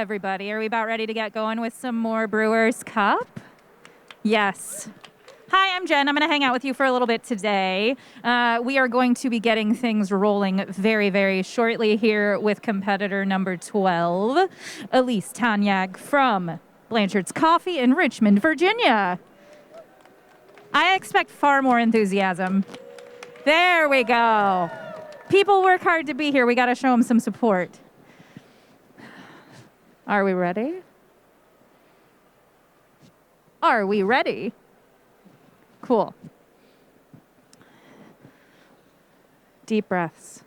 everybody. Are we about ready to get going with some more Brewers Cup? Yes. Hi, I'm Jen. I'm going to hang out with you for a little bit today. We are going to be getting things rolling very, very shortly here with competitor number 12, Elise Tanyag from Blanchard's Coffee in Richmond, Virginia. I expect far more enthusiasm. There we go. People work hard to be here. We got to show them some support. Are we ready? Are we ready? Cool. Deep breaths.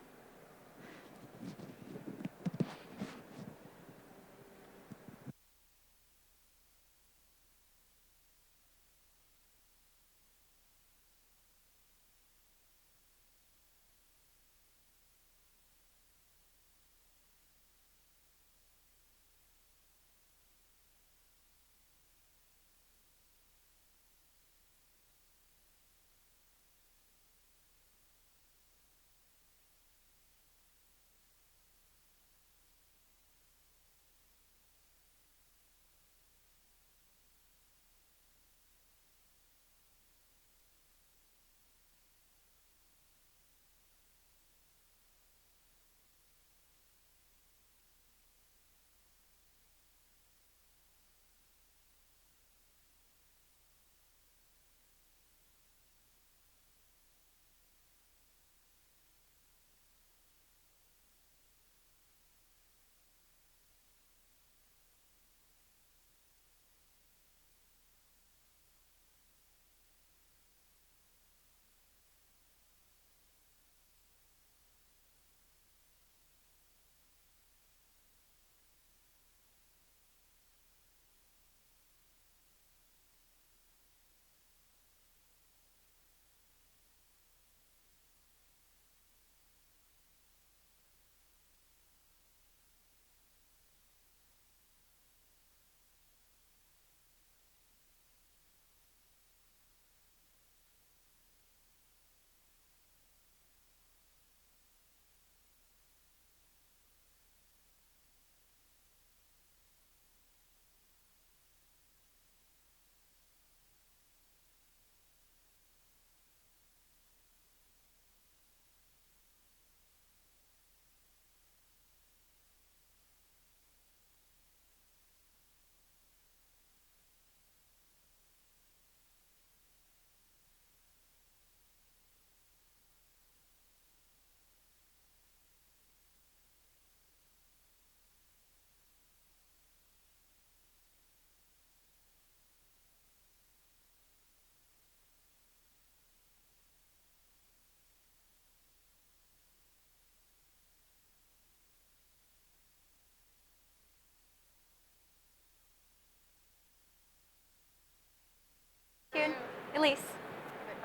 Elise.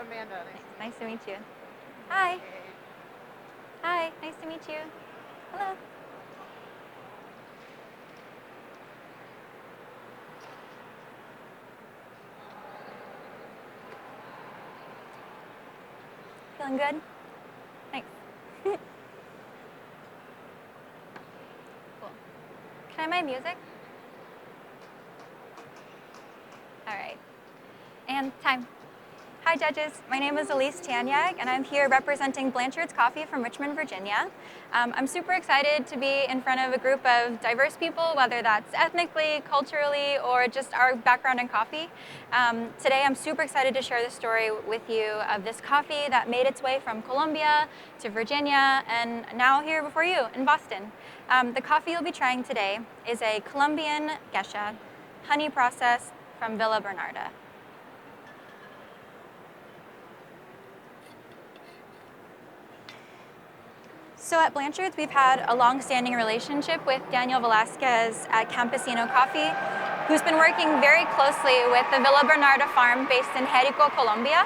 Amanda. Nice to meet you. Hi. Hi, nice to meet you. Hello. Feeling good? Thanks. Cool. Can I have my music? All right. And time. Hi, judges. My name is Elise Tanyag, and I'm here representing Blanchard's Coffee from Richmond, Virginia. I'm super excited to be in front of a group of diverse people, whether that's ethnically, culturally, or just our background in coffee. Today, I'm super excited to share the story with you of this coffee that made its way from Colombia to Virginia, and now here before you in Boston. The coffee you'll be trying today is a Colombian geisha, honey process from Villa Bernarda. So at Blanchard's, we've had a long-standing relationship with Daniel Velasquez at Campesino Coffee, who's been working very closely with the Villa Bernarda farm based in Jerico, Colombia.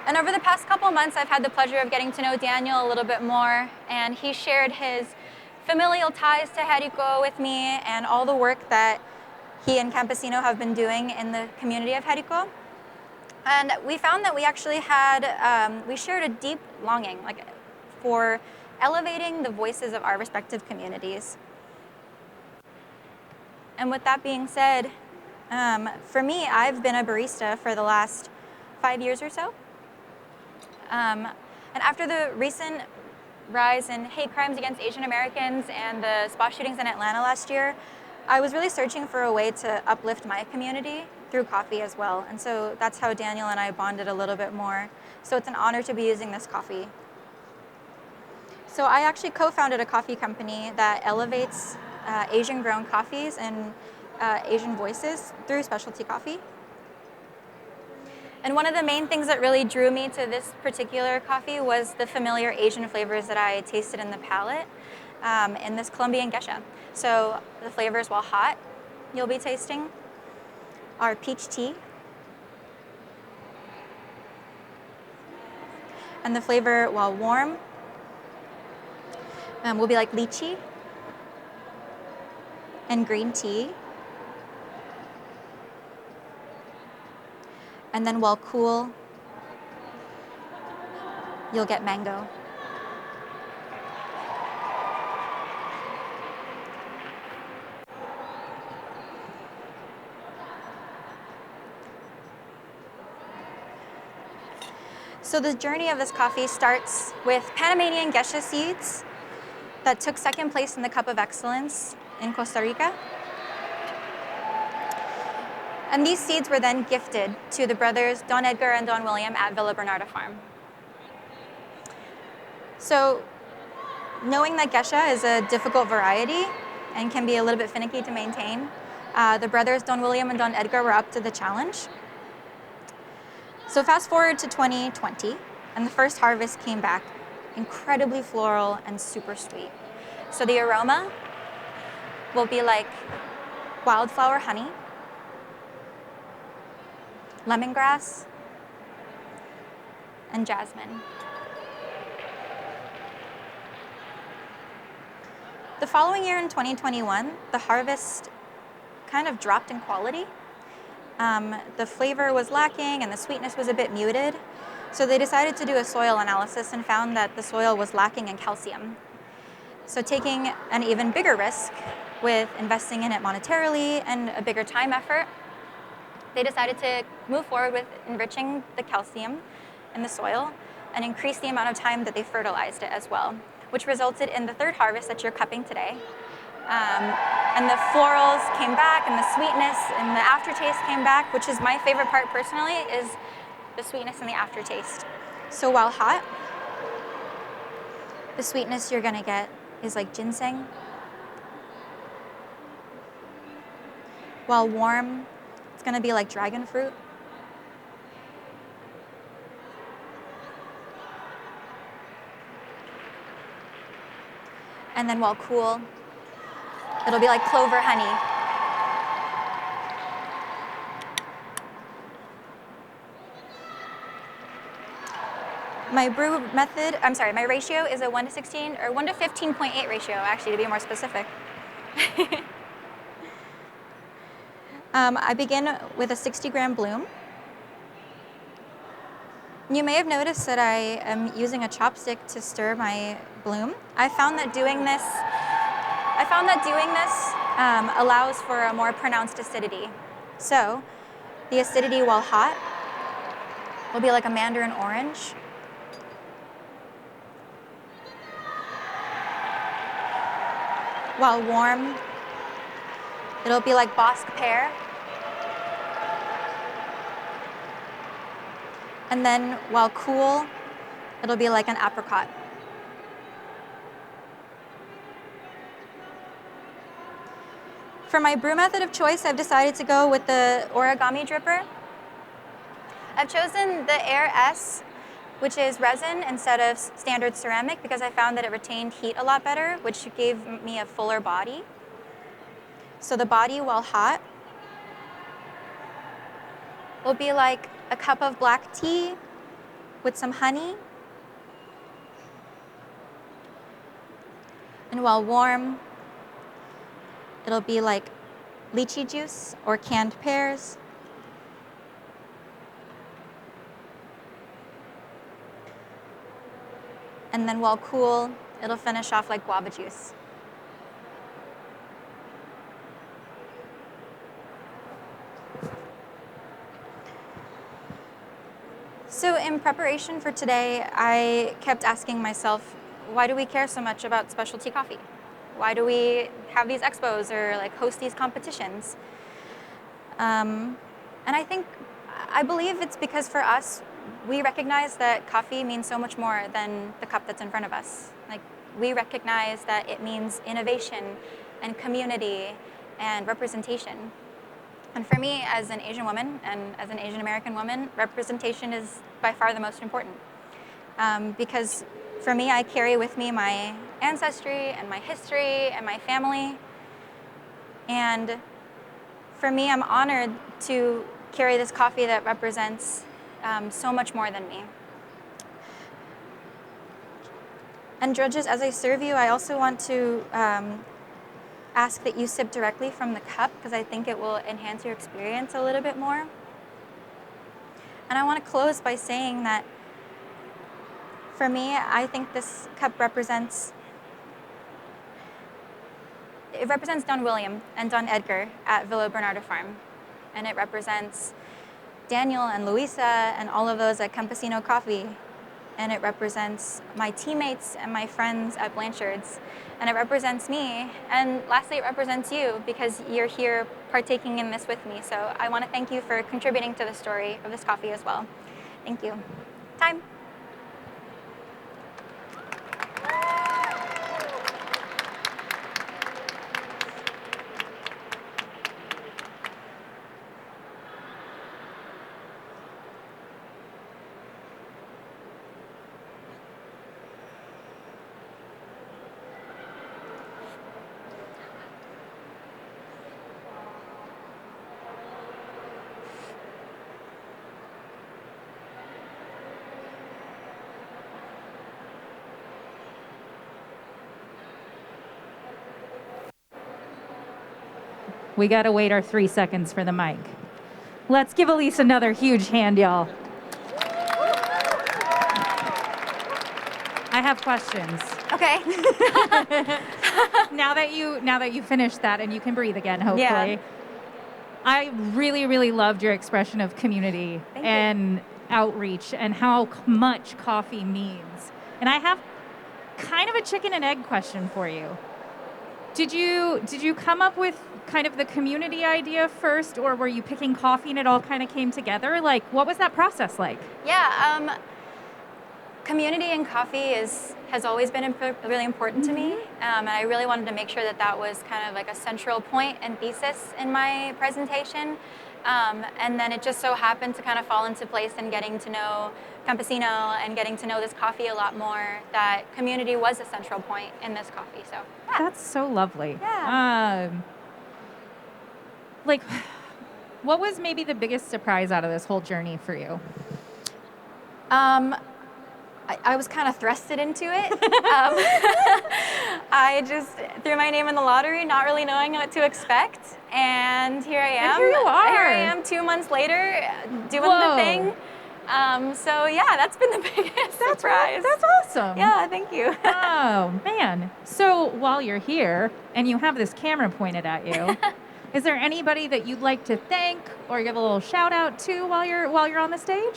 And over the past couple months, I've had the pleasure of getting to know Daniel a little bit more, and he shared his familial ties to Jerico with me and all the work that he and Campesino have been doing in the community of Jerico. And we found that we actually had, we shared a deep longing, for elevating the voices of our respective communities. And with that being said, for me, I've been a barista for the last 5 years or so. And after the recent rise in hate crimes against Asian Americans and the spot shootings in Atlanta last year, I was really searching for a way to uplift my community through coffee as well. And so that's how Daniel and I bonded a little bit more. So it's an honor to be using this coffee. So I actually co-founded a coffee company that elevates Asian-grown coffees and Asian voices through specialty coffee. And one of the main things that really drew me to this particular coffee was the familiar Asian flavors that I tasted in the palate in this Colombian geisha. So the flavors while hot, you'll be tasting, are peach tea. And the flavor while warm will be like lychee and green tea. And then while cool, you'll get mango. So the journey of this coffee starts with Panamanian geisha seeds that took second place in the Cup of Excellence in Costa Rica. And these seeds were then gifted to the brothers Don Edgar and Don William at Villa Bernarda Farm. So knowing that geisha is a difficult variety and can be a little bit finicky to maintain, the brothers Don William and Don Edgar were up to the challenge. So fast forward to 2020, and the first harvest came back incredibly floral and super sweet. So the aroma will be like wildflower honey, lemongrass, and jasmine. The following year in 2021, the harvest kind of dropped in quality. The flavor was lacking and the sweetness was a bit muted. So they decided to do a soil analysis and found that the soil was lacking in calcium. So taking an even bigger risk with investing in it monetarily and a bigger time effort, they decided to move forward with enriching the calcium in the soil and increase the amount of time that they fertilized it as well, which resulted in the third harvest that you're cupping today. And the florals came back and the sweetness and the aftertaste came back, which is my favorite part personally, is the sweetness and the aftertaste. So while hot, the sweetness you're gonna get is like ginseng. While warm, it's gonna be like dragon fruit. And then while cool, it'll be like clover honey. My brew method, my ratio is a 1 to 16, or 1 to 15.8 ratio, actually, to be more specific. I begin with a 60-gram bloom. You may have noticed that I am using a chopstick to stir my bloom. I found that doing this allows for a more pronounced acidity. So the acidity while hot will be like a mandarin orange. While warm, it'll be like Bosc pear. And then while cool, it'll be like an apricot. For my brew method of choice, I've decided to go with the origami dripper. I've chosen the Air S, which is resin instead of standard ceramic, because I found that it retained heat a lot better, which gave me a fuller body. So the body, while hot, will be like a cup of black tea with some honey. And while warm, it'll be like lychee juice or canned pears. And then while cool, it'll finish off like guava juice. So in preparation for today, I kept asking myself, why do we care so much about specialty coffee? Why do we have these expos or like host these competitions? And I believe it's because for us, we recognize that coffee means so much more than the cup that's in front of us. Like, we recognize that it means innovation and community and representation. And for me, as an Asian woman and as an Asian American woman, representation is by far the most important. Because for me, I carry with me my ancestry and my history and my family. And for me, I'm honored to carry this coffee that represents so much more than me. And judges, as I serve you, I also want to ask that you sip directly from the cup, because I think it will enhance your experience a little bit more. And I want to close by saying that for me, I think this cup represents Don William and Don Edgar at Villa Bernardo Farm. And it represents Daniel and Luisa and all of those at Campesino Coffee. And it represents my teammates and my friends at Blanchard's. And it represents me. And lastly, it represents you, because you're here partaking in this with me. So I want to thank you for contributing to the story of this coffee as well. Thank you. Time. We got to wait our 3 seconds for the mic. Let's give Elise another huge hand, y'all. I have questions. Okay. Now that you finished that and you can breathe again, hopefully. Yeah. I really, really loved your expression of community and outreach and how much coffee means. And I have kind of a chicken and egg question for you. Did you come up with kind of the community idea first, or were you picking coffee and it all kind of came together? Like, what was that process like? Yeah, community and coffee has always been really important to me, and I really wanted to make sure that was kind of like a central point and thesis in my presentation. And then it just so happened to kind of fall into place in getting to know Campesino and getting to know this coffee a lot more, that community was a central point in this coffee. So yeah. That's so lovely. Yeah. Like, what was maybe the biggest surprise out of this whole journey for you? I was kind of thrusted into it. I just threw my name in the lottery, not really knowing what to expect. And here I am. And here you are. Here I am 2 months later, doing Whoa. the thing. So yeah, that's been the biggest surprise. That's awesome. Yeah, thank you. Oh, man. So while you're here and you have this camera pointed at you, is there anybody that you'd like to thank or give a little shout out to while you're on the stage?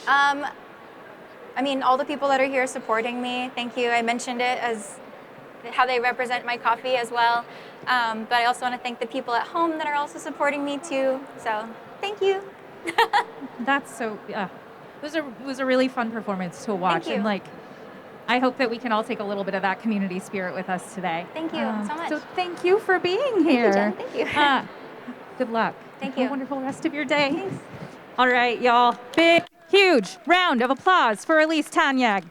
I mean, all the people that are here supporting me, thank you. I mentioned it as how they represent my coffee as well. But I also want to thank the people at home that are also supporting me too. So thank you. That's so, it was a really fun performance to watch. Thank you. And like, I hope that we can all take a little bit of that community spirit with us today. Thank you so much. So thank you for being here. Thank you, Jen. Thank you. Good luck. Thank Have you. a wonderful rest of your day. Thanks. All right, y'all. Big, huge round of applause for Elise Tanyag.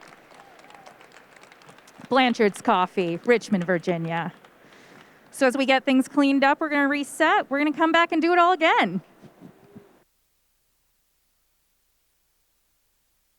Blanchard's Coffee, Richmond, Virginia. So as we get things cleaned up, we're going to reset. We're going to come back and do it all again.